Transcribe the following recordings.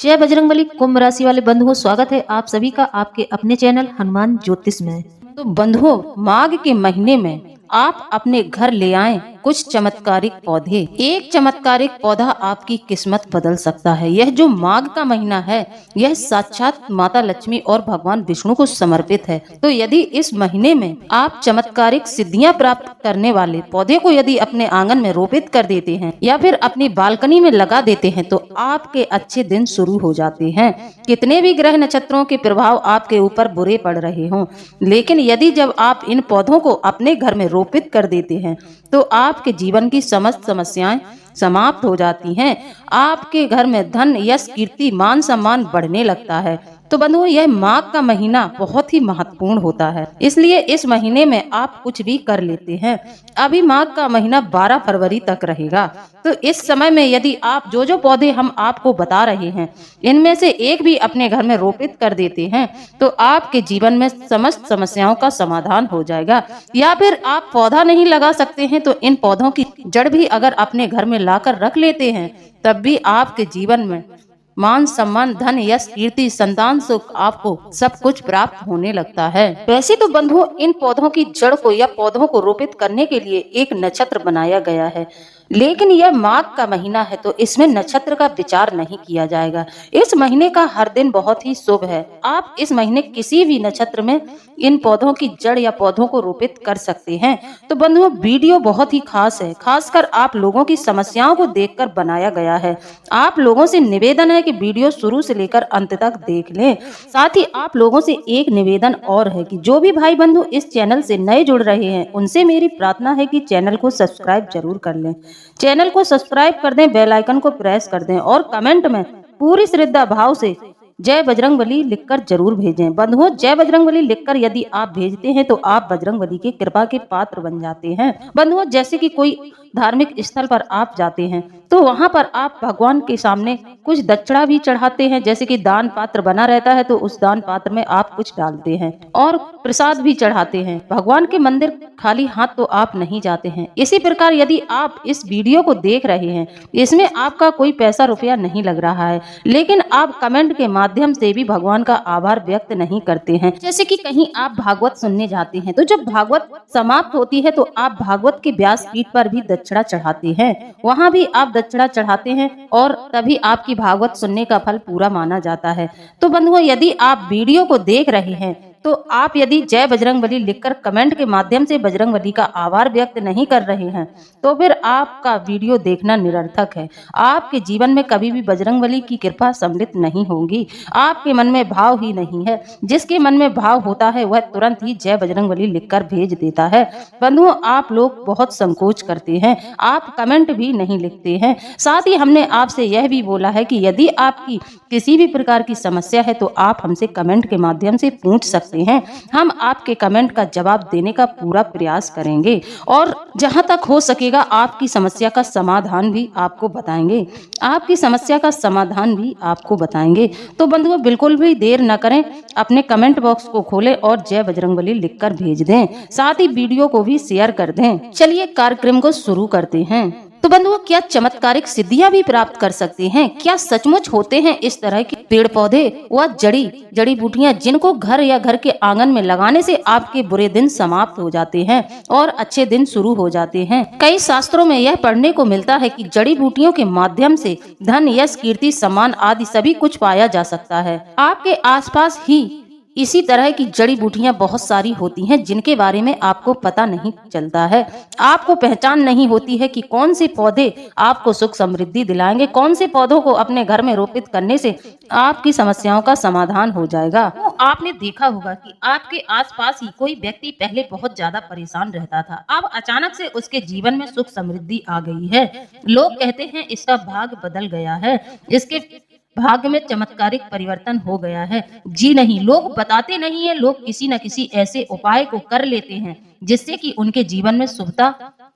जय बजरंगबली। कुंभ राशि वाले बंधुओं, स्वागत है आप सभी का आपके अपने चैनल हनुमान ज्योतिष में। तो बंधुओं, माघ के महीने में आप अपने घर ले आएं कुछ चमत्कारिक पौधे। एक चमत्कारिक पौधा आपकी किस्मत बदल सकता है। यह जो माघ का महीना है, यह साक्षात माता लक्ष्मी और भगवान विष्णु को समर्पित है। तो यदि इस महीने में आप चमत्कारिक सिद्धियां प्राप्त करने वाले पौधे को यदि अपने आंगन में रोपित कर देते हैं या फिर अपनी बालकनी में लगा देते हैं, तो आपके अच्छे दिन शुरू हो जाते हैं। कितने भी ग्रह नक्षत्रों के प्रभाव आपके ऊपर बुरे पड़ रहे हों, लेकिन यदि जब आप इन पौधों को अपने घर में रोपित कर देते हैं, तो आपके जीवन की समस्त समस्याएं समाप्त हो जाती हैं। आपके घर में धन, यश, कीर्ति, मान सम्मान बढ़ने लगता है। तो बंधुओं, यह माघ का महीना बहुत ही महत्वपूर्ण होता है, इसलिए इस महीने में आप कुछ भी कर लेते हैं। अभी माघ का महीना 12 फरवरी तक रहेगा। तो इस समय में यदि आप जो पौधे हम आपको बता रहे हैं, इनमें से एक भी अपने घर में रोपित कर देते हैं, तो आपके जीवन में समस्त समस्याओं का समाधान हो जाएगा। या फिर आप पौधा नहीं लगा सकते हैं, तो इन पौधों की जड़ भी अगर अपने घर में लाकर रख लेते हैं, तब भी आपके जीवन में मान सम्मान, धन, यश, कीर्ति, संतान सुख, आपको सब कुछ प्राप्त होने लगता है। वैसे तो बंधुओं, इन पौधों की जड़ को या पौधों को रोपित करने के लिए एक नक्षत्र बनाया गया है, लेकिन यह माघ का महीना है, तो इसमें नक्षत्र का विचार नहीं किया जाएगा। इस महीने का हर दिन बहुत ही शुभ है। आप इस महीने किसी भी नक्षत्र में इन पौधों की जड़ या पौधों को रोपित कर सकते हैं। तो बंधुओं, वीडियो बहुत ही खास है, खासकर आप लोगों की समस्याओं को देखकर बनाया गया है। आप लोगों से निवेदन है कि वीडियो शुरू से लेकर अंत तक देख लें। साथ ही आप लोगों से एक निवेदन और है कि जो भी भाई बंधु इस चैनल से नए जुड़ रहे हैं, उनसे मेरी प्रार्थना है कि चैनल को सब्सक्राइब जरूर कर लें। चैनल को सब्सक्राइब कर दें, बेल आइकन को प्रेस कर दें और कमेंट में पूरी श्रद्धा भाव से जय बजरंगबली लिखकर जरूर भेजें। बंधुओं, जय बजरंगबली लिखकर यदि आप भेजते हैं, तो आप बजरंगबली की कृपा के पात्र बन जाते हैं। बंधुओं, जैसे कि कोई धार्मिक स्थल पर आप जाते हैं, तो वहां पर आप भगवान के सामने कुछ दक्षिणा भी चढ़ाते हैं। जैसे कि दान पात्र बना रहता है, तो उस दान पात्र में आप कुछ डालते हैं और प्रसाद भी चढ़ाते हैं। भगवान के मंदिर खाली हाथ तो आप नहीं जाते हैं। इसी प्रकार यदि आप इस वीडियो को देख रहे हैं, इसमें आपका कोई पैसा रुपया नहीं लग रहा है, लेकिन आप कमेंट के माध्यम से भी भगवान का आभार व्यक्त नहीं करते हैं। जैसे कि कहीं आप भागवत सुनने जाते हैं, तो जब भागवत समाप्त होती है, तो आप भागवत के व्यासपीठ पर भी दक्षिणा चढ़ाते हैं। वहां भी आप दक्षिणा चढ़ाते हैं और तभी आपकी भागवत सुनने का फल पूरा माना जाता है। तो बंधुओं, यदि आप वीडियो को देख रहे हैं, तो आप यदि जय बजरंगबली लिखकर कमेंट के माध्यम से बजरंगबली का आभार व्यक्त नहीं कर रहे हैं, तो फिर आपका वीडियो देखना निरर्थक है। आपके जीवन में कभी भी बजरंगबली की कृपा सम्मिलित नहीं होगी। आपके मन में भाव ही नहीं है। जिसके मन में भाव होता है, वह तुरंत ही जय बजरंगबली लिखकर भेज देता है। बंधुओं, आप लोग बहुत संकोच करते हैं, आप कमेंट भी नहीं लिखते हैं। साथ ही हमने आपसे यह भी बोला है कि यदि आपकी किसी भी प्रकार की समस्या है, तो आप हमसे कमेंट के माध्यम से पूछ सकते हैं। हम आपके कमेंट का जवाब देने का पूरा प्रयास करेंगे और जहां तक हो सकेगा आपकी समस्या का समाधान भी आपको बताएंगे। आपकी समस्या का समाधान भी आपको बताएंगे। तो बंधुओं, बिल्कुल भी देर न करें, अपने कमेंट बॉक्स को खोलें और जय बजरंगबली लिखकर भेज दें। साथ ही वीडियो को भी शेयर कर दें। चलिए कार्यक्रम को शुरू करते हैं। तो बंधुओं, क्या चमत्कारिक सिद्धियां भी प्राप्त कर सकते हैं? क्या सचमुच होते हैं इस तरह के पेड़ पौधे व जड़ी बूटियां, जिनको घर या घर के आंगन में लगाने से आपके बुरे दिन समाप्त हो जाते हैं और अच्छे दिन शुरू हो जाते हैं? कई शास्त्रों में यह पढ़ने को मिलता है कि जड़ी बूटियों के माध्यम से धन, यश, कीर्ति, सम्मान आदि सभी कुछ पाया जा सकता है। आपके आसपास ही इसी तरह की जड़ी बूटियां बहुत सारी होती हैं, जिनके बारे में आपको पता नहीं चलता है। आपको पहचान नहीं होती है कि कौन से पौधे आपको सुख समृद्धि दिलाएंगे, कौन से पौधों को अपने घर में रोपित करने से आपकी समस्याओं का समाधान हो जाएगा। तो आपने देखा होगा कि आपके आसपास ही कोई व्यक्ति पहले बहुत ज्यादा परेशान रहता था, अब अचानक से उसके जीवन में सुख समृद्धि आ गई है। लोग कहते हैं इसका भाग बदल गया है, इसके भाग्य में चमत्कारिक परिवर्तन हो गया है। जी नहीं, लोग बताते नहीं है, लोग किसी न किसी ऐसे उपाय को कर लेते हैं जिससे कि उनके जीवन में शुभता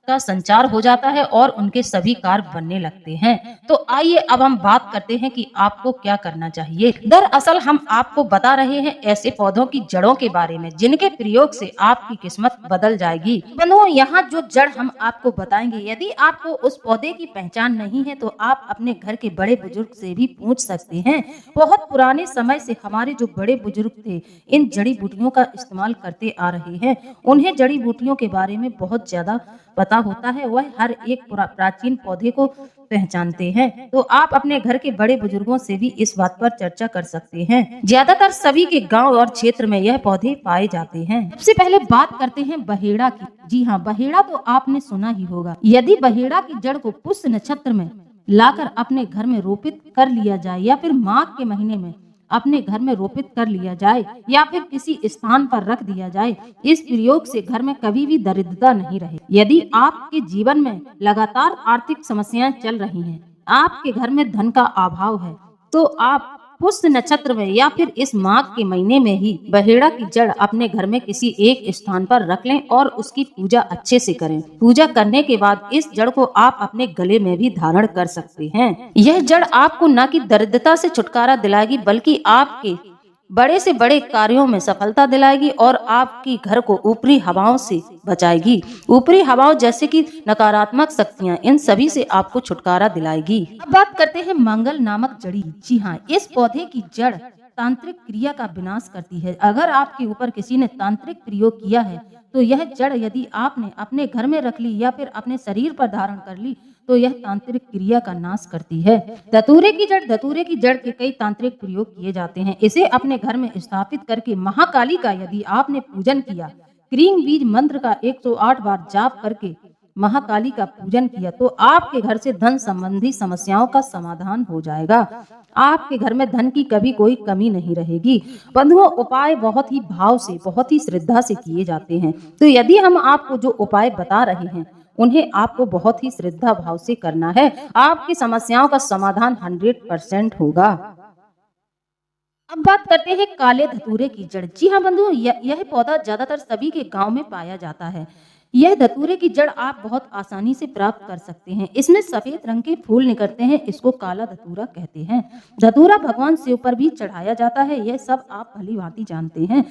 का संचार हो जाता है और उनके सभी कार्य बनने लगते हैं। तो आइए अब हम बात करते हैं कि आपको क्या करना चाहिए। दरअसल हम आपको बता रहे हैं ऐसे पौधों की जड़ों के बारे में जिनके प्रयोग से आपकी किस्मत बदल जाएगी। बंधुओं, यहाँ जो जड़ हम आपको बताएंगे, यदि आपको उस पौधे की पहचान नहीं है तो आप अपने घर के बड़े बुजुर्ग से भी पूछ सकते हैं। बहुत पुराने समय से हमारे जो बड़े बुजुर्ग थे इन जड़ी बूटियों का इस्तेमाल करते आ रहे हैं। उन्हें जड़ी बूटियों के बारे में बहुत ज्यादा पता होता है, वह हर एक प्राचीन पौधे को पहचानते हैं। तो आप अपने घर के बड़े बुजुर्गों से भी इस बात पर चर्चा कर सकते हैं। ज्यादातर सभी के गांव और क्षेत्र में यह पौधे पाए जाते हैं। सबसे पहले बात करते हैं बहेड़ा की। जी हाँ, बहेड़ा तो आपने सुना ही होगा। यदि बहेड़ा की जड़ को पुष्य नक्षत्र में लाकर अपने घर में रोपित कर लिया जाए या फिर माघ के महीने में अपने घर में रोपित कर लिया जाए या फिर किसी स्थान पर रख दिया जाए, इस प्रयोग से घर में कभी भी दरिद्रता नहीं रहे। यदि आपके जीवन में लगातार आर्थिक समस्याएं चल रही हैं, आपके घर में धन का अभाव है, तो आप पुष्य नक्षत्र में या फिर इस माघ के महीने में ही बहेड़ा की जड़ अपने घर में किसी एक स्थान पर रख लें और उसकी पूजा अच्छे से करें। पूजा करने के बाद इस जड़ को आप अपने गले में भी धारण कर सकते हैं। यह जड़ आपको न कि दरिद्रता से छुटकारा दिलाएगी बल्कि आपके बड़े से बड़े कार्यों में सफलता दिलाएगी और आपकी घर को ऊपरी हवाओं से बचाएगी। ऊपरी हवाओं जैसे कि नकारात्मक शक्तियां, इन सभी से आपको छुटकारा दिलाएगी। अब बात करते हैं मंगल नामक जड़ी। जी हाँ, इस पौधे की जड़ तांत्रिक क्रिया का विनाश करती है। अगर आपके ऊपर किसी ने तांत्रिक प्रयोग किया है तो यह जड़ यदि आपने अपने घर में रख ली या फिर अपने शरीर पर धारण कर ली तो यह तांत्रिक क्रिया का नाश करती है। धतूरे की जड़ के कई तांत्रिक प्रयोग किए जाते हैं। इसे अपने घर में स्थापित करके महाकाली का यदि आपने पूजन किया, क्रीम बीज मंत्र का 108 बार जाप करके महाकाली का पूजन किया, तो आपके घर से धन संबंधी समस्याओं का समाधान हो जाएगा। आपके घर में धन की कभी कोई कमी नहीं रहेगी। बंधुओं, उपाय बहुत ही भाव से, बहुत ही श्रद्धा से किए जाते हैं। तो यदि हम आपको जो उपाय बता रहे हैं उन्हें आपको बहुत ही श्रद्धा भाव से करना है। आपकी समस्याओं का समाधान 100% होगा। अब बात करते हैं काले धतूरे की जड़। जी हाँ बंधुओं, यह पौधा ज्यादातर सभी के गांव में पाया जाता है। यह धतूरे की जड़ आप बहुत आसानी से प्राप्त कर सकते हैं। इसमें सफेद रंग के फूल निकलते हैं, इसको काला धतूरा कहते हैं। धतूरा भगवान शिव पर भी चढ़ाया जाता है, यह सब आप भली भांति जानते हैं।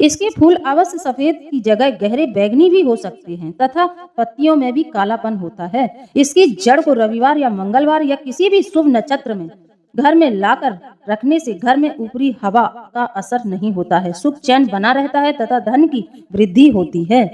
इसके फूल अवश्य सफेद की जगह गहरे बैंगनी भी हो सकते हैं तथा पत्तियों में भी कालापन होता है। इसकी जड़ को रविवार या मंगलवार या किसी भी शुभ नक्षत्र में घर में लाकर रखने से घर में ऊपरी हवा का असर नहीं होता है, सुख चैन बना रहता है तथा धन की वृद्धि होती है।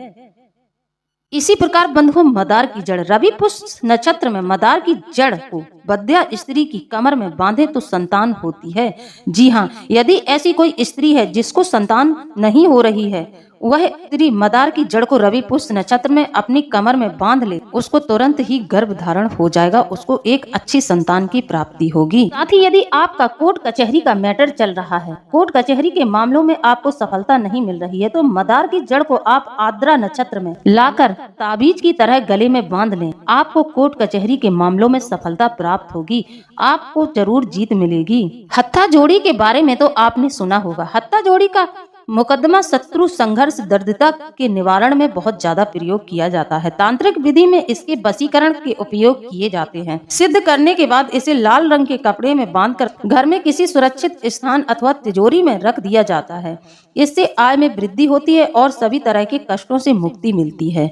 इसी प्रकार बंधुओं, मदार की जड़। रवि पुष्य नक्षत्र में मदार की जड़ को बद्या स्त्री की कमर में बांधे तो संतान होती है। जी हाँ, यदि ऐसी कोई स्त्री है जिसको संतान नहीं हो रही है, वह स्त्री मदार की जड़ को रवि पुष्य नक्षत्र में अपनी कमर में बांध ले, उसको तुरंत ही गर्भ धारण हो जाएगा, उसको एक अच्छी संतान की प्राप्ति होगी। साथ ही यदि आपका कोर्ट कचहरी का मैटर चल रहा है, कोर्ट कचहरी के मामलों में आपको सफलता नहीं मिल रही है, तो मदार की जड़ को आप आद्रा नक्षत्र में लाकर ताबीज की तरह गले में बांध लें। आपको कोर्ट कचहरी के मामलों में सफलता प्राप्त होगी, आपको जरूर जीत मिलेगी। हत्था जोड़ी के बारे में तो आपने सुना होगा। हत्था जोड़ी का मुकदमा शत्रु संघर्ष दरिद्रता के निवारण में बहुत ज्यादा प्रयोग किया जाता है। तांत्रिक विधि में इसके वशीकरण के उपयोग किए जाते हैं। सिद्ध करने के बाद इसे लाल रंग के कपड़े में बांधकर घर में किसी सुरक्षित स्थान अथवा तिजोरी में रख दिया जाता है। इससे आय में वृद्धि होती है और सभी तरह के कष्टों से मुक्ति मिलती है।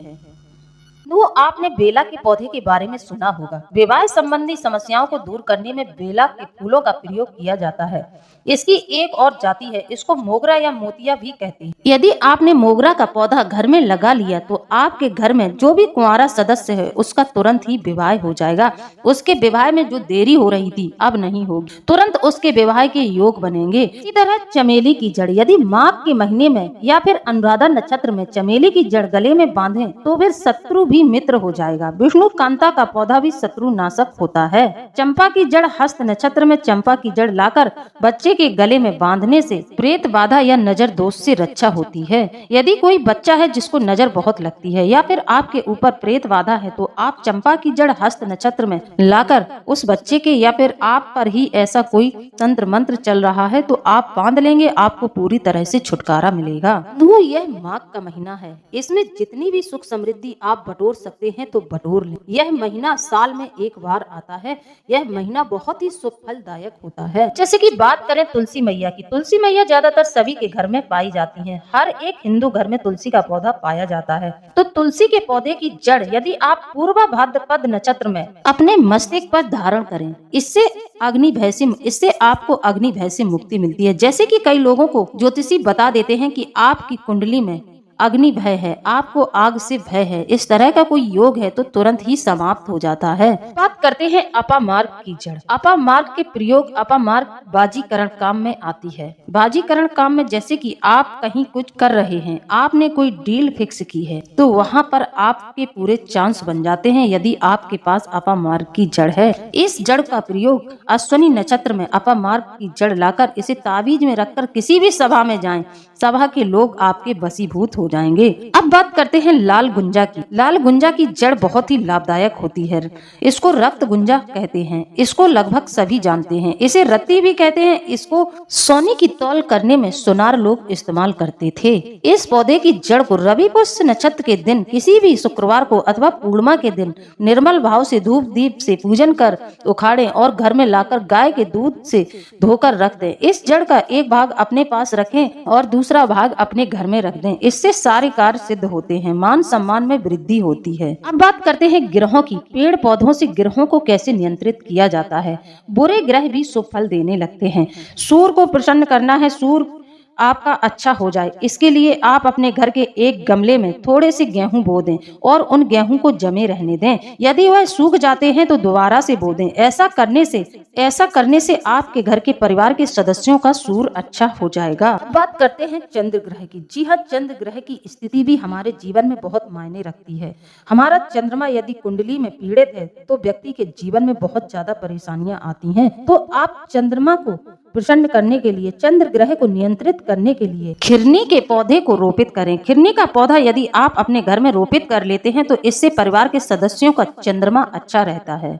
तो आपने बेला के पौधे के बारे में सुना होगा। विवाह संबंधी समस्याओं को दूर करने में बेला के फूलों का प्रयोग किया जाता है। इसकी एक और जाति है, इसको मोगरा या मोतिया भी कहते हैं। यदि आपने मोगरा का पौधा घर में लगा लिया तो आपके घर में जो भी कुंवारा सदस्य है उसका तुरंत ही विवाह हो जाएगा। उसके विवाह में जो देरी हो रही थी अब नहीं होगी, तुरंत उसके विवाह के योग बनेंगे। इसी तरह चमेली की जड़, यदि माघ के महीने में या फिर अनुराधा नक्षत्र में चमेली की जड़ गले में बांधे तो फिर शत्रु भी मित्र हो जाएगा। विष्णु कांता का पौधा भी शत्रु नाशक होता है। चंपा की जड़, हस्त नक्षत्र में चंपा की जड़ लाकर बच्चे के गले में बांधने से प्रेत बाधा या नजर दोष से रक्षा होती है। यदि कोई बच्चा है जिसको नजर बहुत लगती है या फिर आपके ऊपर प्रेत बाधा है तो आप चंपा की जड़ हस्त नक्षत्र में लाकर उस बच्चे के या फिर आप पर ही ऐसा कोई तंत्र मंत्र चल रहा है तो आप बांध लेंगे, आपको पूरी तरह से छुटकारा मिलेगा। यह माघ का महीना है, इसमें जितनी भी सुख समृद्धि आप बटोर बटोर सकते हैं तो बटोर लें। यह महीना साल में एक बार आता है। यह महीना बहुत ही शुभ फलदायक होता है। जैसे कि बात करें तुलसी मैया की, तुलसी मैया ज्यादातर सभी के घर में पाई जाती हैं। हर एक हिंदू घर में तुलसी का पौधा पाया जाता है। तो तुलसी के पौधे की जड़ यदि आप पूर्वा भाद्रपद नक्षत्र में अपने मस्तिष्क पर धारण करें, इससे आपको अग्नि भय से मुक्ति मिलती है। जैसे कि कई लोगों को ज्योतिषी बता देते हैं कि आपकी कुंडली में अग्नि भय है, आपको आग से भय है, इस तरह का कोई योग है तो तुरंत ही समाप्त हो जाता है। बात करते हैं अपामार्ग की जड़। अपामार्ग के प्रयोग अपामार्ग बाजीकरण काम में आती है। बाजीकरण काम में जैसे कि आप कहीं कुछ कर रहे हैं, आपने कोई डील फिक्स की है तो वहाँ पर आपके पूरे चांस बन जाते हैं यदि आपके पास अपामार्ग की जड़ है। इस जड़ का प्रयोग अश्विनी नक्षत्र में अपामार्ग की जड़ लाकर इसे ताबीज में रखकर किसी भी सभा में जाएं, सभा के लोग आपके वशीभूत हो जाएंगे। अब बात करते हैं लाल गुंजा की। लाल गुंजा की जड़ बहुत ही लाभदायक होती है। इसको रक्त गुंजा कहते हैं। इसको लगभग सभी जानते हैं। इसे रत्ती भी कहते हैं। इसको सोने की तौल करने में सोनार लोग इस्तेमाल करते थे। इस पौधे की जड़ को रवि पुष्य नक्षत्र के दिन किसी भी शुक्रवार को अथवा पूर्णिमा के दिन निर्मल भाव से धूप दीप से पूजन कर उखाड़े और घर में लाकर गाय के दूध से धोकर रख दें। इस जड़ का एक भाग अपने पास रखें और दूसरा भाग अपने घर में रख दें। इससे सारे कार्य सिद्ध होते हैं, मान सम्मान में वृद्धि होती है। अब बात करते हैं ग्रहों की। पेड़ पौधों से ग्रहों को कैसे नियंत्रित किया जाता है। बुरे ग्रह भी शुभ फल देने लगते हैं। सूर्य को प्रसन्न करना है, सूर्य आपका अच्छा हो जाए, इसके लिए आप अपने घर के एक गमले में थोड़े से गेहूं बो दें और उन गेहूं को जमे रहने दें। यदि वह सूख जाते हैं तो दोबारा से बो दें। ऐसा करने से आपके घर के परिवार के सदस्यों का सूर्य अच्छा हो जाएगा। बात करते हैं चंद्र ग्रह की। जी हाँ, चंद्र ग्रह की स्थिति भी हमारे जीवन में बहुत मायने रखती है। हमारा चंद्रमा यदि कुंडली में पीड़ित है तो व्यक्ति के जीवन में बहुत ज्यादा परेशानियां आती हैं। तो आप चंद्रमा को प्रसन्न करने के लिए, चंद्र ग्रह को नियंत्रित करने के लिए खिरनी के पौधे को रोपित करें। खिरनी का पौधा यदि आप अपने घर में रोपित कर लेते हैं तो इससे परिवार के सदस्यों का चंद्रमा अच्छा रहता है।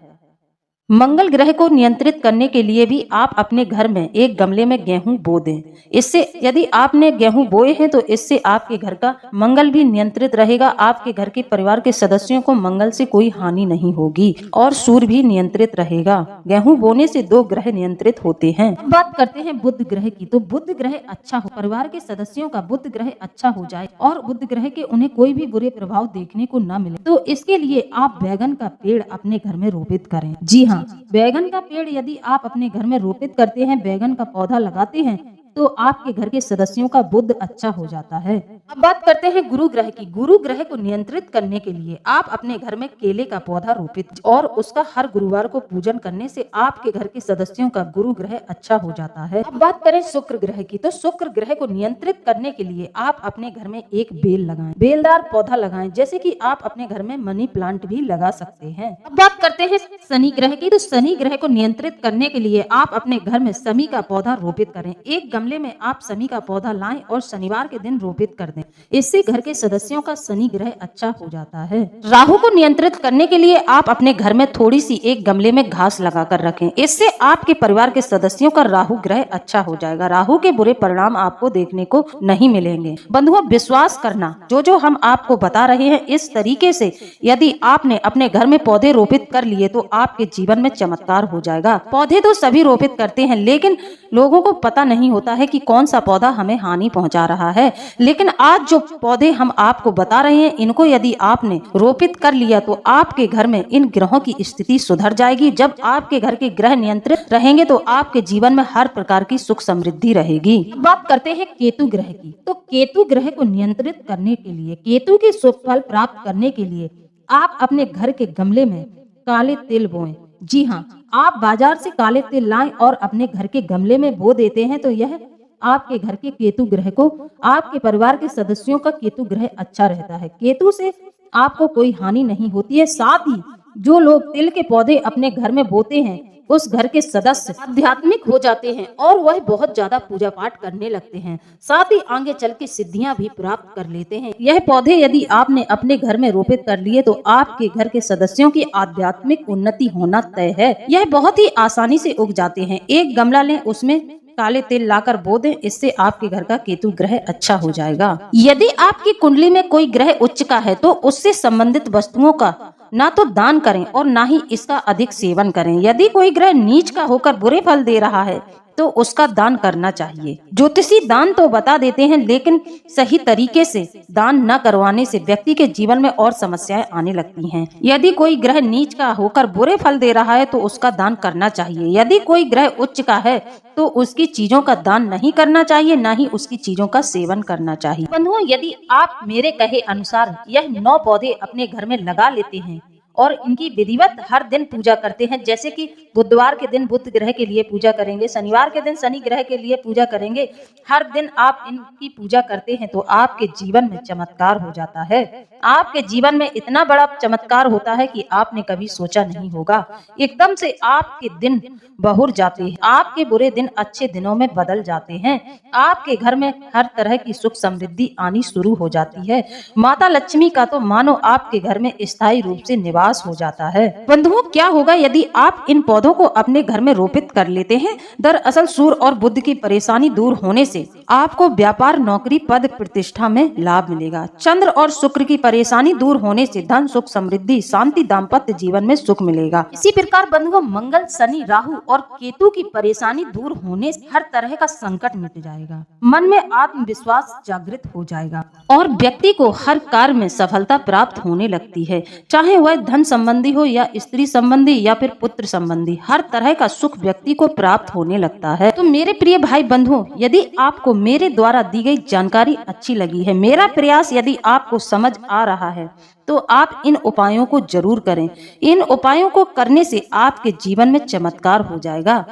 मंगल ग्रह को नियंत्रित करने के लिए भी आप अपने घर में एक गमले में गेहूं बो दें। इससे यदि आपने गेहूं बोए हैं तो इससे आपके घर का मंगल भी नियंत्रित रहेगा। आपके घर के परिवार के सदस्यों को मंगल से कोई हानि नहीं होगी और सूर्य भी नियंत्रित रहेगा। गेहूं बोने से 2 ग्रह नियंत्रित होते हैं। बात करते हैं बुध ग्रह की। तो बुध ग्रह अच्छा हो, परिवार के सदस्यों का बुध ग्रह अच्छा हो जाए और बुध ग्रह के उन्हें कोई भी बुरे प्रभाव देखने को न मिले तो इसके लिए आप बैगन का पेड़ अपने घर में रोपित करें। जी हाँ, बैगन का पेड़ यदि आप अपने घर में रोपित करते हैं, बैगन का पौधा लगाते हैं तो आपके घर के सदस्यों का बुद्ध अच्छा हो जाता है। अब बात करते हैं गुरु ग्रह की। गुरु ग्रह को नियंत्रित करने के लिए आप अपने घर में केले का पौधा रोपित और उसका हर गुरुवार को पूजन करने से आपके घर के सदस्यों का गुरु ग्रह अच्छा हो जाता है। अब बात करें शुक्र ग्रह की। तो शुक्र ग्रह को नियंत्रित करने के लिए आप अपने घर में एक बेल लगाएं, बेलदार पौधा लगाएं, जैसे कि आप अपने घर में मनी प्लांट भी लगा सकते हैं। अब बात करते हैं शनि ग्रह की। तो शनि ग्रह को नियंत्रित करने के लिए आप अपने घर में शमी का पौधा रोपित करें। एक गमले में आप शनि का पौधा लाएं और शनिवार के दिन रोपित कर दें। इससे घर के सदस्यों का शनि ग्रह अच्छा हो जाता है। राहु को नियंत्रित करने के लिए आप अपने घर में थोड़ी सी एक गमले में घास लगाकर रखें। इससे आपके परिवार के सदस्यों का राहु ग्रह अच्छा हो जाएगा। राहु के बुरे परिणाम आपको देखने को नहीं मिलेंगे। बंधुओं, विश्वास करना, जो हम आपको बता रहे हैं इस तरीके से यदि आपने अपने घर में पौधे रोपित कर लिए तो आपके जीवन में चमत्कार हो जाएगा। पौधे तो सभी रोपित करते हैं, लेकिन लोगों को पता नहीं होता है कि कौन सा पौधा हमें हानि पहुंचा रहा है। लेकिन आज जो पौधे हम आपको बता रहे हैं, इनको यदि आपने रोपित कर लिया तो आपके घर में इन ग्रहों की स्थिति सुधर जाएगी। जब आपके घर के ग्रह नियंत्रित रहेंगे तो आपके जीवन में हर प्रकार की सुख समृद्धि रहेगी। बात करते हैं केतु ग्रह की। तो केतु ग्रह को नियंत्रित करने के लिए, केतु के शुभ फल प्राप्त करने के लिए आप अपने घर के गमले में काले तिल बोएं। जी हाँ, आप बाजार से काले तिल लाएं और अपने घर के गमले में बो देते हैं तो यह आपके घर के केतु ग्रह को, आपके परिवार के सदस्यों का केतु ग्रह अच्छा रहता है। केतु से आपको कोई हानि नहीं होती है। साथ ही जो लोग तिल के पौधे अपने घर में बोते हैं उस घर के सदस्य आध्यात्मिक हो जाते हैं और वह बहुत ज्यादा पूजा पाठ करने लगते हैं। साथ ही आगे चल के सिद्धियां भी प्राप्त कर लेते हैं। यह पौधे यदि आपने अपने घर में रोपित कर लिए तो आपके घर के सदस्यों की आध्यात्मिक उन्नति होना तय है। यह बहुत ही आसानी से उग जाते हैं। एक गमला लें, उसमें काले तेल लाकर बो दें, इससे आपके घर का केतु ग्रह अच्छा हो जाएगा। यदि आपकी कुंडली में कोई ग्रह उच्च का है तो उससे संबंधित वस्तुओं का ना तो दान करें और ना ही इसका अधिक सेवन करें। यदि कोई ग्रह नीच का होकर बुरे फल दे रहा है तो उसका दान करना चाहिए। ज्योतिषी दान तो बता देते हैं, लेकिन सही तरीके से दान न करवाने से व्यक्ति के जीवन में और समस्याएं आने लगती हैं। यदि कोई ग्रह नीच का होकर बुरे फल दे रहा है तो उसका दान करना चाहिए। यदि कोई ग्रह उच्च का है तो उसकी चीजों का दान नहीं करना चाहिए, न ही उसकी चीजों का सेवन करना चाहिए। बंधुओं, यदि आप मेरे कहे अनुसार यह 9 पौधे अपने घर में लगा लेते हैं और इनकी विधिवत हर दिन पूजा करते हैं, जैसे कि बुधवार के दिन बुध ग्रह के लिए पूजा करेंगे, शनिवार के दिन शनि ग्रह के लिए पूजा करेंगे, हर दिन आप इनकी पूजा करते हैं तो आपके जीवन में चमत्कार हो जाता है। आपके जीवन में इतना बड़ा चमत्कार होता है कि आपने कभी सोचा नहीं होगा। एकदम से आपके दिन बहुर जाते हैं, आपके बुरे दिन अच्छे दिनों में बदल जाते हैं, आपके घर में हर तरह की सुख समृद्धि आनी शुरू हो जाती है। माता लक्ष्मी का तो मानो आपके घर में स्थायी रूप से निवास हो जाता है। बंधुओं, क्या होगा यदि आप इन पौधों को अपने घर में रोपित कर लेते हैं? दरअसल सूर्य और बुध की परेशानी दूर होने से आपको व्यापार, नौकरी, पद प्रतिष्ठा में लाभ मिलेगा। चंद्र और शुक्र की परेशानी दूर होने से धन, सुख, समृद्धि, शांति, दाम्पत्य जीवन में सुख मिलेगा। इसी प्रकार बंधुओं, मंगल, शनि, राहु और केतु की परेशानी दूर होने से हर तरह का संकट मिट जाएगा, मन में आत्मविश्वास जागृत हो जाएगा और व्यक्ति को हर कार्य में सफलता प्राप्त होने लगती है। चाहे वह धन संबंधी हो या स्त्री संबंधी या फिर पुत्र संबंधी, हर तरह का सुख व्यक्ति को प्राप्त होने लगता है। तो मेरे प्रिय भाई बंधुओं, यदि आपको मेरे द्वारा दी गई जानकारी अच्छी लगी है, मेरा प्रयास यदि आपको समझ आ रहा है, तो आप इन उपायों को जरूर करें। इन उपायों को करने से आपके जीवन में चमत्कार हो जाएगा।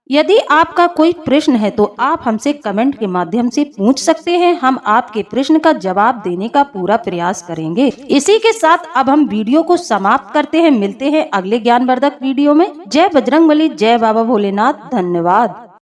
यदि आपका कोई प्रश्न है तो आप हमसे कमेंट के माध्यम से पूछ सकते हैं, हम आपके प्रश्न का जवाब देने का पूरा प्रयास करेंगे। इसी के साथ अब हम वीडियो को समाप्त करते हैं। मिलते हैं अगले ज्ञानवर्धक वीडियो में। जय बजरंगबली, जय बाबा भोलेनाथ, धन्यवाद।